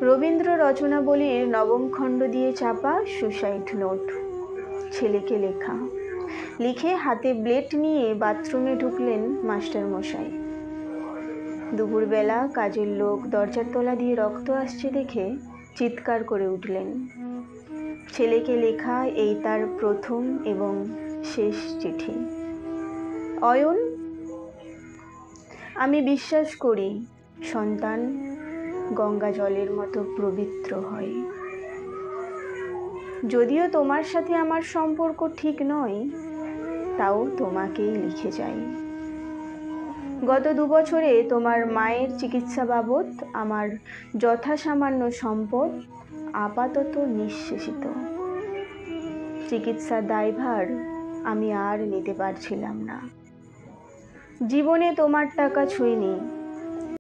রবীন্দ্র রচনাবলীর নবম খণ্ড দিয়ে চাপা সুসাইড নোট, ছেলেকে লেখা। লিখে হাতে ব্লেড নিয়ে বাথরুমে ঢুকলেন মাস্টার মশাই। দুপুরবেলা কাজের লোক দরজার তলা দিয়ে রক্ত আসছে দেখে চিৎকার করে উঠলেন। ছেলেকে লেখা এই তার প্রথম এবং শেষ চিঠি। অয়ন, আমি বিশ্বাস করি সন্তান গঙ্গা জলের মতো পবিত্র হয়। যদিও তোমার সাথে আমার সম্পর্ক ঠিক নয়, তাও তোমাকেই লিখে যাই। গত 2 বছরে তোমার মায়ের চিকিৎসা বাবদ আমার যথাসামান্য সম্পদ আপাতত নিঃশেষিত। চিকিৎসার দায়ভার আমি আর নিতে পারছিলাম না। জীবনে তোমার টাকা ছুঁইনি,